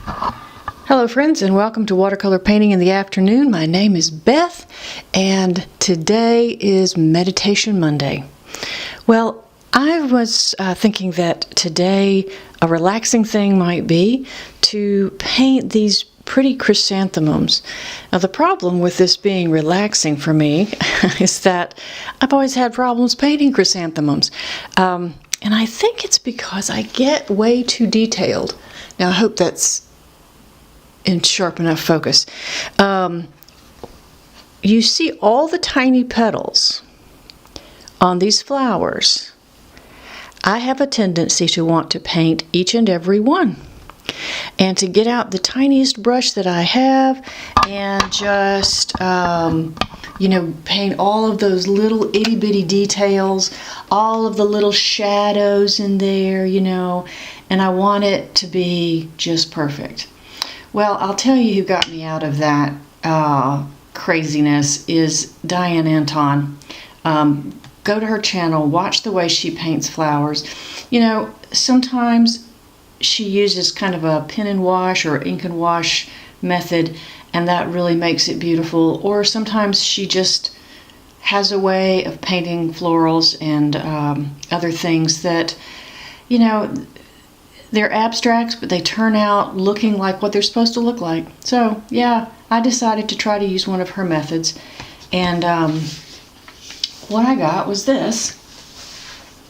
Hello friends, and welcome to Watercolor Painting in the Afternoon. My name is Beth and today is Meditation Monday. Well, I was thinking that today a relaxing thing might be to paint these pretty chrysanthemums. Now the problem with this being relaxing for me is that I've always had problems painting chrysanthemums. And I think it's because I get way too detailed. Now I hope that's in sharp enough focus. You see all the tiny petals on these flowers. I have a tendency to want to paint each and every one and to get out the tiniest brush that I have and just paint all of those little itty bitty details, all of the little shadows in there, and I want it to be just perfect. Well, I'll tell you who got me out of that craziness is Diane Anton. Go to her channel, watch the way she paints flowers. Sometimes she uses kind of a pen and wash or ink and wash method, and that really makes it beautiful. Or sometimes she just has a way of painting florals and other things that, they're abstracts, but they turn out looking like what they're supposed to look like. So, yeah, I decided to try to use one of her methods. And what I got was this.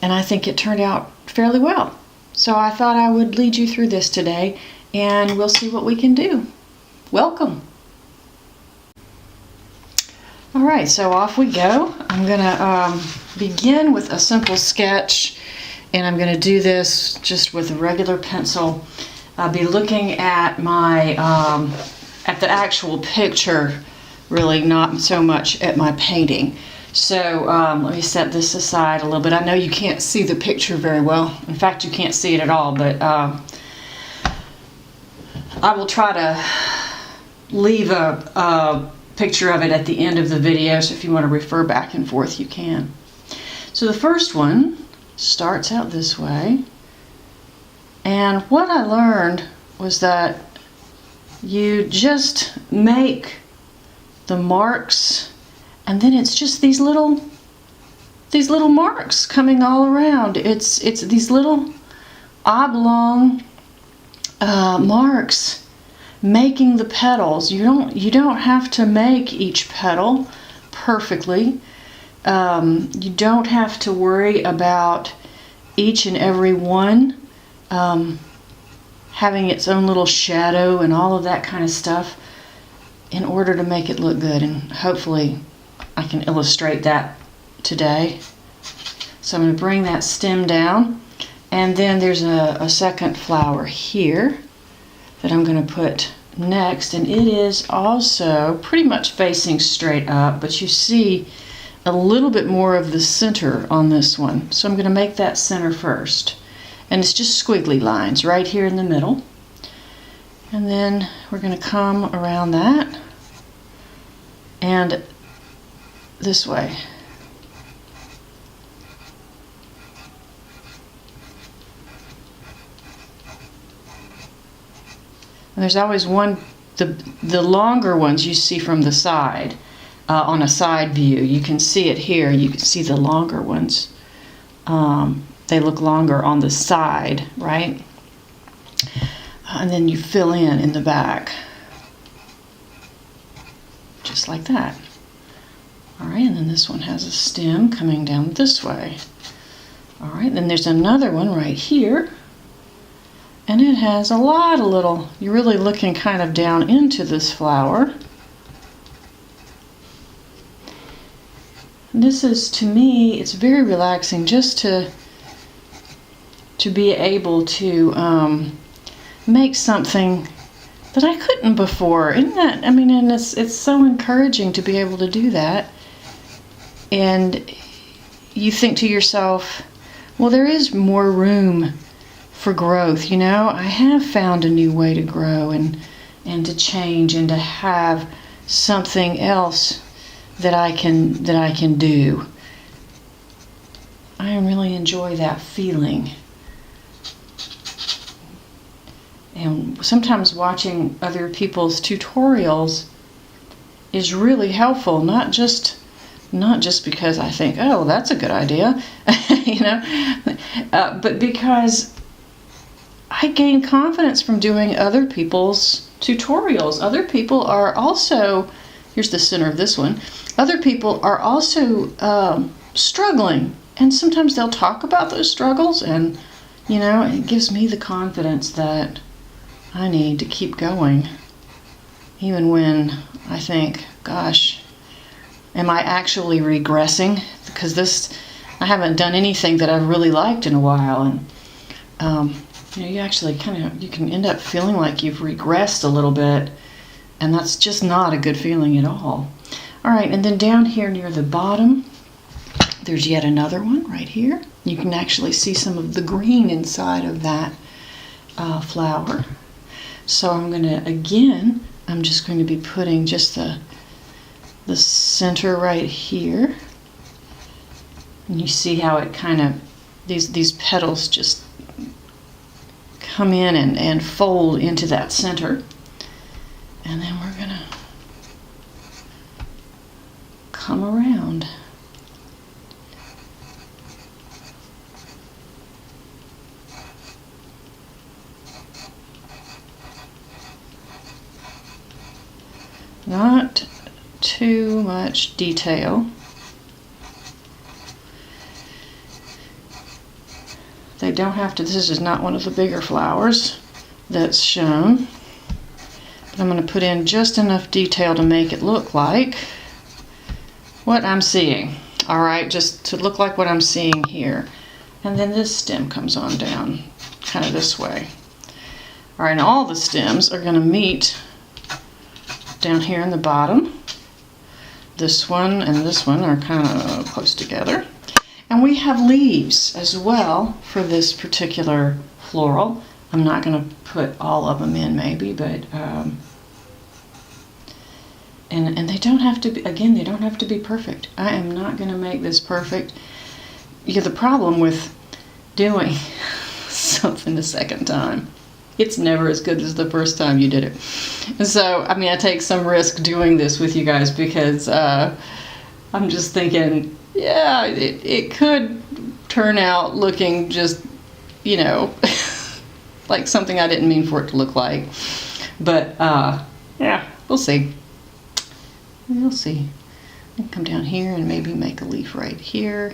And I think it turned out fairly well. So I thought I would lead you through this today, and we'll see what we can do. Welcome. All right, so off we go. I'm going to begin with a simple sketch. And I'm going to do this just with a regular pencil. I'll be looking at my, at the actual picture, really not so much at my painting. So let me set this aside a little bit. I know you can't see the picture very well. In fact, you can't see it at all, but I will try to leave a picture of it at the end of the video, so if you want to refer back and forth, you can. So the first one starts out this way, and what I learned was that you just make the marks, and then it's just these little marks coming all around. It's these little oblong marks making the petals. You don't have to make each petal perfectly. You don't have to worry about each and every one having its own little shadow and all of that kind of stuff in order to make it look good, and hopefully I can illustrate that today. So I'm going to bring that stem down, and then there's a second flower here that I'm going to put next, and it is also pretty much facing straight up, but you see a little bit more of the center on this one. So I'm going to make that center first. And it's just squiggly lines right here in the middle. And then we're going to come around that and this way. And there's always one, the longer ones you see from the side. On a side view, you can see it here. You can see the longer ones. They look longer on the side, right? And then you fill in the back, just like that. All right, and then this one has a stem coming down this way. All right, then there's another one right here, and it has a lot of little. You're really looking kind of down into this flower. This is, to me, it's very relaxing just to be able to make something that I couldn't before. Isn't that, and it's so encouraging to be able to do that. And you think to yourself, well, there is more room for growth, I have found a new way to grow and to change and to have something else that I can do. I really enjoy that feeling. And sometimes watching other people's tutorials is really helpful, not just because I think, oh, that's a good idea, but because I gain confidence from doing other people's tutorials. Other people are also, here's the center of this one, other people are also struggling, and sometimes they'll talk about those struggles, and it gives me the confidence that I need to keep going, even when I think, gosh, am I actually regressing? Because I haven't done anything that I've really liked in a while, and you actually you can end up feeling like you've regressed a little bit, and that's just not a good feeling at all. All right, and then down here near the bottom, there's yet another one right here. You can actually see some of the green inside of that flower. So I'm just going to be putting just the center right here. And you see how it these petals just come in and fold into that center. And then we're gonna come around. Not too much detail. They don't have to, this is not one of the bigger flowers that's shown. But I'm going to put in just enough detail to make it look like what I'm seeing. Alright, just to look like what I'm seeing here. And then this stem comes on down, kind of this way. Alright, and all the stems are going to meet down here in the bottom. This one and this one are kind of close together. And we have leaves as well for this particular floral. I'm not going to put all of them in maybe, but and they don't have to be, again, they don't have to be perfect. I am not going to make this perfect. The problem with doing something the second time, it's never as good as the first time you did it. And so, I take some risk doing this with you guys because I'm just thinking, yeah, it could turn out looking just, like something I didn't mean for it to look like. But, yeah, we'll see. We'll see. I can come down here and maybe make a leaf right here.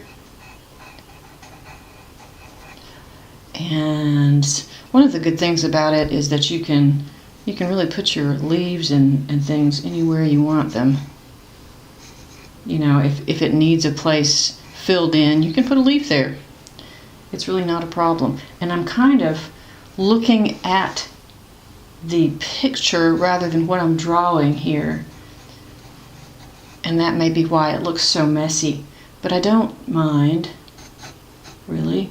And one of the good things about it is that you can really put your leaves and things anywhere you want them. If it needs a place filled in, you can put a leaf there. It's really not a problem. And I'm kind of looking at the picture rather than what I'm drawing here. And that may be why it looks so messy. But I don't mind, really.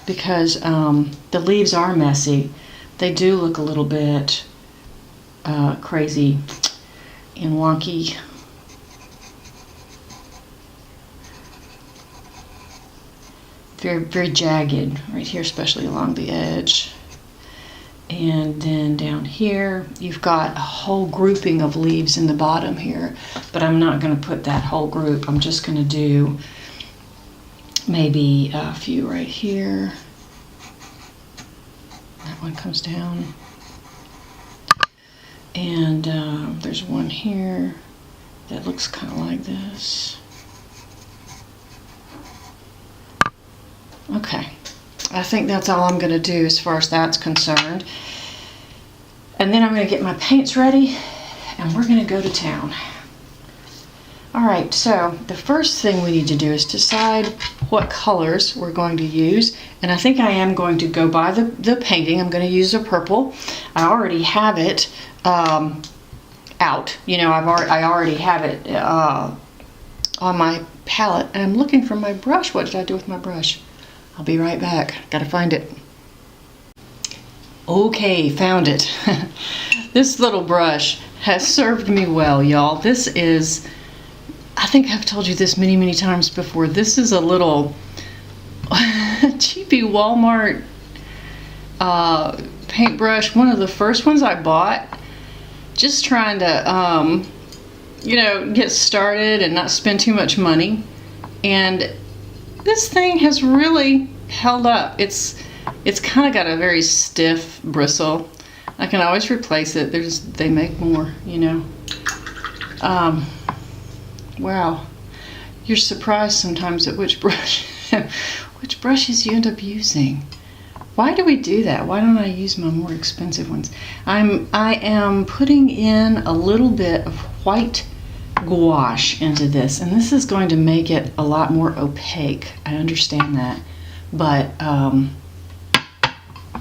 Because the leaves are messy. They do look a little bit crazy and wonky. Very, very jagged right here, especially along the edge. And then down here, you've got a whole grouping of leaves in the bottom here, but I'm not going to put that whole group. I'm just going to do maybe a few right here. That one comes down. And there's one here that looks kind of like this. Okay, I think that's all I'm going to do as far as that's concerned. And then I'm going to get my paints ready and we're going to go to town. Alright, so the first thing we need to do is decide what colors we're going to use. And I think I am going to go by the painting. I'm going to use a purple. I already have it out. I already have it on my palette. And I'm looking for my brush. What did I do with my brush? I'll be right back. Gotta find it. Okay, found it. This little brush has served me well, y'all. This is, I think I've told you this many, many times before. This is a little cheapy Walmart paintbrush, one of the first ones I bought, just trying to, you know, get started and not spend too much money. And this thing has really held up. It's kind of got a very stiff bristle. I can always replace it. They make more, you know. Wow. You're surprised sometimes at which brushes you end up using. Why do we do that? Why don't I use my more expensive ones? I am putting in a little bit of white gouache into this, and this is going to make it a lot more opaque. I understand that, but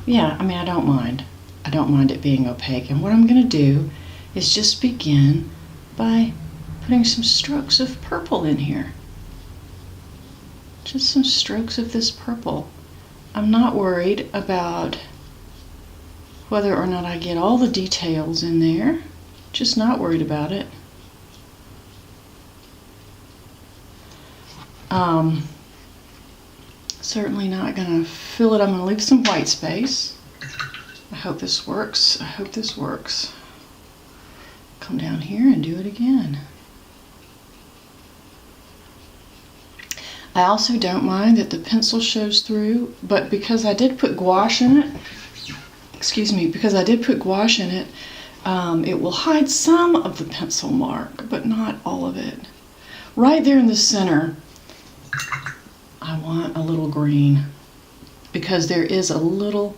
yeah, I mean, I don't mind. I don't mind it being opaque. And what I'm going to do is just begin by putting some strokes of purple in here. Just some strokes of this purple. I'm not worried about whether or not I get all the details in there. Just not worried about it. Certainly not going to fill it. I'm going to leave some white space. I hope this works. I hope this works. Come down here and do it again. I also don't mind that the pencil shows through, but because I did put gouache in it, because I did put gouache in it, it will hide some of the pencil mark, but not all of it. Right there in the center, I want a little green, because there is a little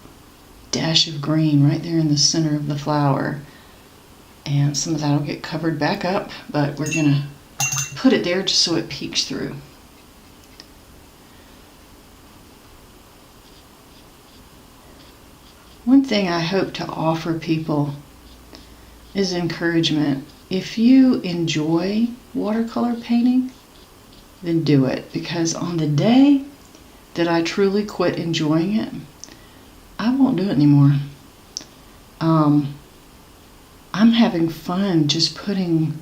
dash of green right there in the center of the flower. And some of that will get covered back up, but we're going to put it there just so it peeks through. One thing I hope to offer people is encouragement. If you enjoy watercolor painting, then do it, because on the day that I truly quit enjoying it, I won't do it anymore. I'm having fun just putting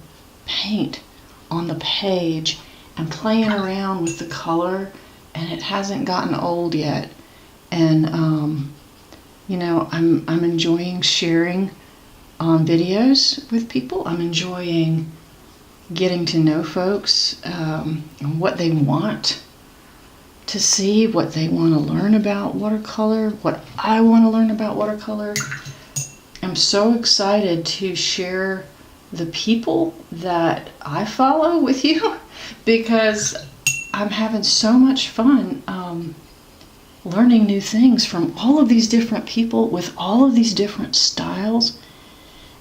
paint on the page and playing around with the color, and it hasn't gotten old yet. And you know, I'm enjoying sharing videos with people. I'm enjoying getting to know folks, and what they want to see, what they want to learn about watercolor, what I want to learn about watercolor. I'm so excited to share the people that I follow with you, because I'm having so much fun learning new things from all of these different people with all of these different styles.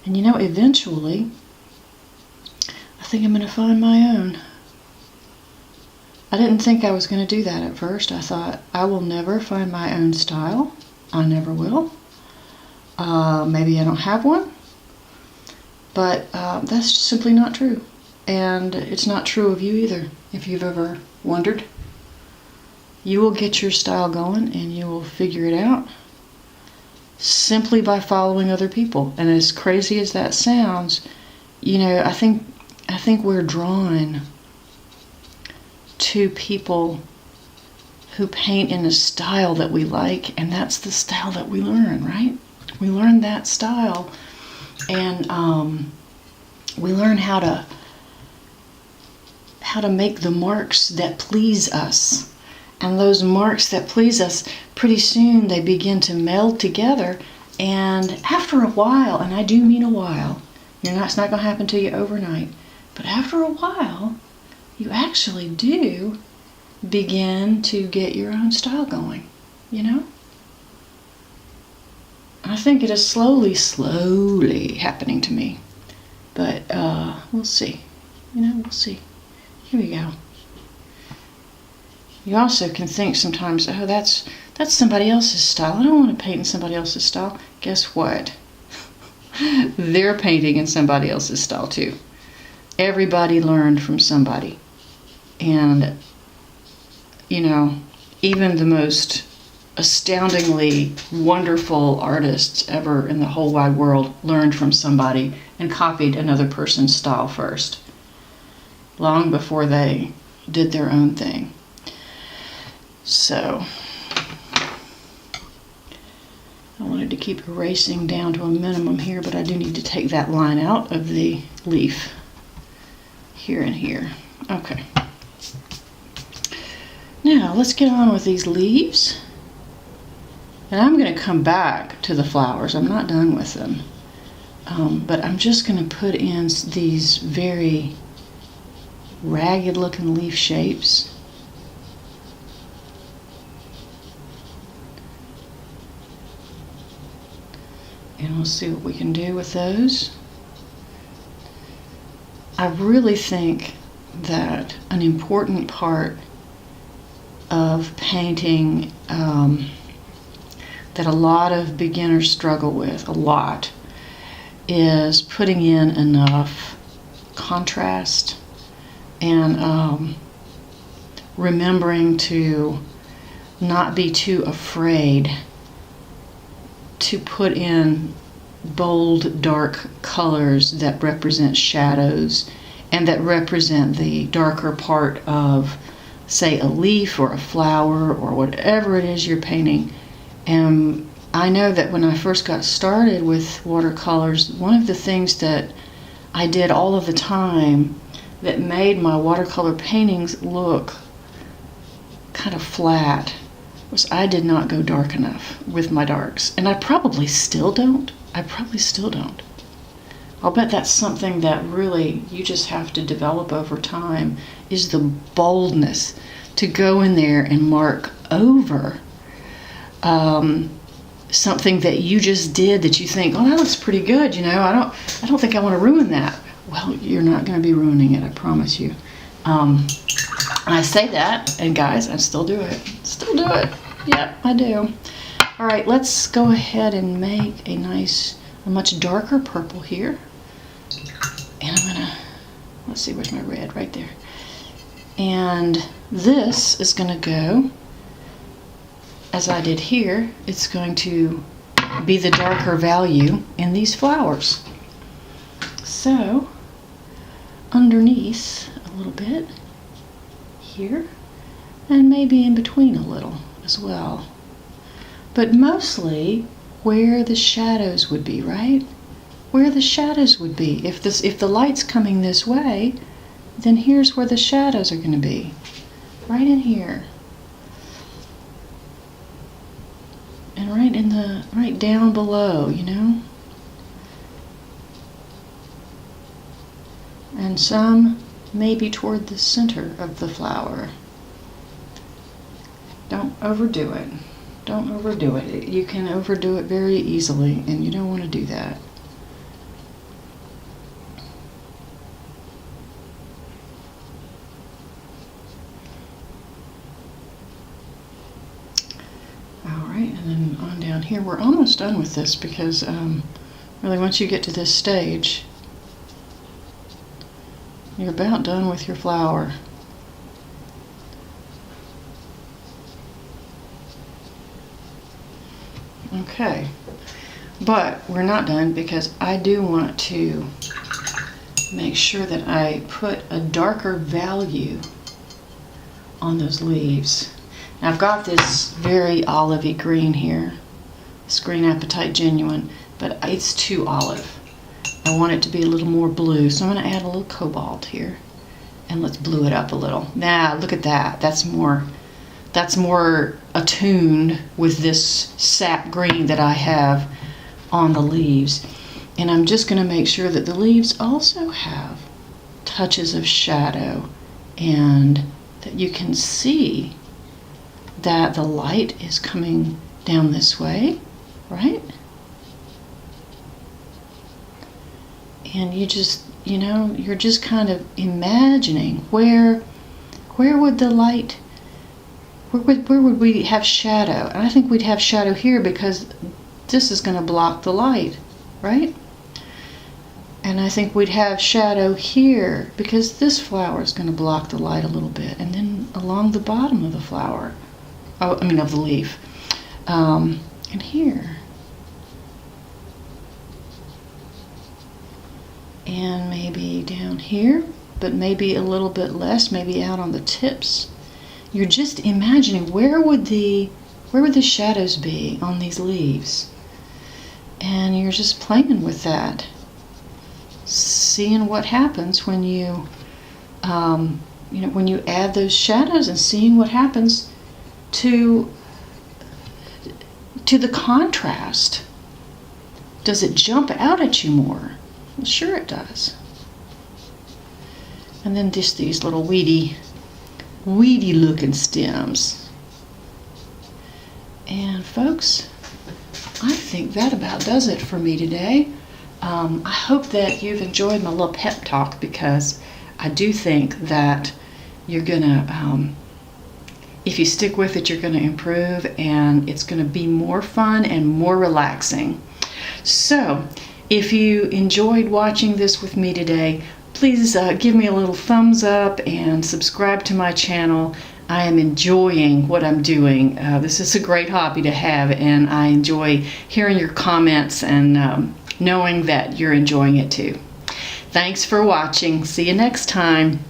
And you know, eventually, I think I'm going to find my own. I didn't think I was going to do that at first. I thought, I will never find my own style. I never will. Maybe I don't have one. But that's just simply not true. And it's not true of you either, if you've ever wondered. You will get your style going, and you will figure it out simply by following other people. And as crazy as that sounds, you know, I think we're drawn to people who paint in a style that we like, and that's the style that we learn, right? We learn that style, and we learn how to make the marks that please us. And those marks that please us, pretty soon they begin to meld together, and after a while, and I do mean a while, it's not going to happen to you overnight, but after a while, you actually do begin to get your own style going, you know? I think it is slowly happening to me, but we'll see, we'll see. Here we go. You also can think sometimes, oh, that's somebody else's style. I don't want to paint in somebody else's style. Guess what? They're painting in somebody else's style too. Everybody learned from somebody. And, even the most astoundingly wonderful artists ever in the whole wide world learned from somebody and copied another person's style first, long before they did their own thing. So, wanted to keep erasing down to a minimum here, but I do need to take that line out of the leaf here and here. Okay. Now let's get on with these leaves. And I'm going to come back to the flowers. I'm not done with them. But I'm just going to put in these very ragged looking leaf shapes. And we'll see what we can do with those. I really think that an important part of painting that a lot of beginners struggle with, is putting in enough contrast and remembering to not be too afraid to put in bold, dark colors that represent shadows and that represent the darker part of, say, a leaf or a flower or whatever it is you're painting. And I know that when I first got started with watercolors, one of the things that I did all of the time that made my watercolor paintings look kind of flat was I did not go dark enough with my darks. And I probably still don't. I'll bet that's something that really you just have to develop over time, is the boldness to go in there and mark over something that you just did that you think, oh, that looks pretty good, you know, I don't think I want to ruin that. Well, you're not going to be ruining it, I promise you. I say that, and guys, I still do it. Yep, I do. All right, let's go ahead and make a much darker purple here. And I'm gonna, let's see, where's my red? Right there. And this is gonna go, as I did here, it's going to be the darker value in these flowers. So, underneath a little bit here, and maybe in between a little as well. But mostly where the shadows would be, right? Where the shadows would be. If the light's coming this way, then here's where the shadows are going to be. Right in here. And right down below, you know? And some maybe toward the center of the flower. Don't overdo it. Don't overdo it. You can overdo it very easily, and you don't want to do that. Alright, and then on down here, we're almost done with this because really once you get to this stage, you're about done with your flower. Okay, but we're not done because I do want to make sure that I put a darker value on those leaves. Now I've got this very olivey green here, this Green Apatite Genuine, but it's too olive. I want it to be a little more blue, so I'm going to add a little cobalt here, and let's blue it up a little. Now look at that. That's more attuned with this sap green that I have on the leaves. And I'm just going to make sure that the leaves also have touches of shadow and that you can see that the light is coming down this way, right? And you just, you know, you're just kind of imagining where would the light, where would we have shadow? And I think we'd have shadow here because this is going to block the light, right? And I think we'd have shadow here because this flower is going to block the light a little bit. And then along the bottom of the flower, of the leaf, and here. And maybe down here, but maybe a little bit less, maybe out on the tips. You're just imagining where would the shadows be on these leaves. And you're just playing with that, seeing what happens when you when you add those shadows, and seeing what happens to the contrast. Does it jump out at you more? Well, sure it does. And then just these little weedy looking stems. And folks, I think that about does it for me today. I hope that you've enjoyed my little pep talk, because I do think that you're gonna, if you stick with it, you're gonna improve, and it's gonna be more fun and more relaxing. So, if you enjoyed watching this with me today, please give me a little thumbs up and subscribe to my channel. I am enjoying what I'm doing. This is a great hobby to have, and I enjoy hearing your comments and knowing that you're enjoying it too. Thanks for watching. See you next time.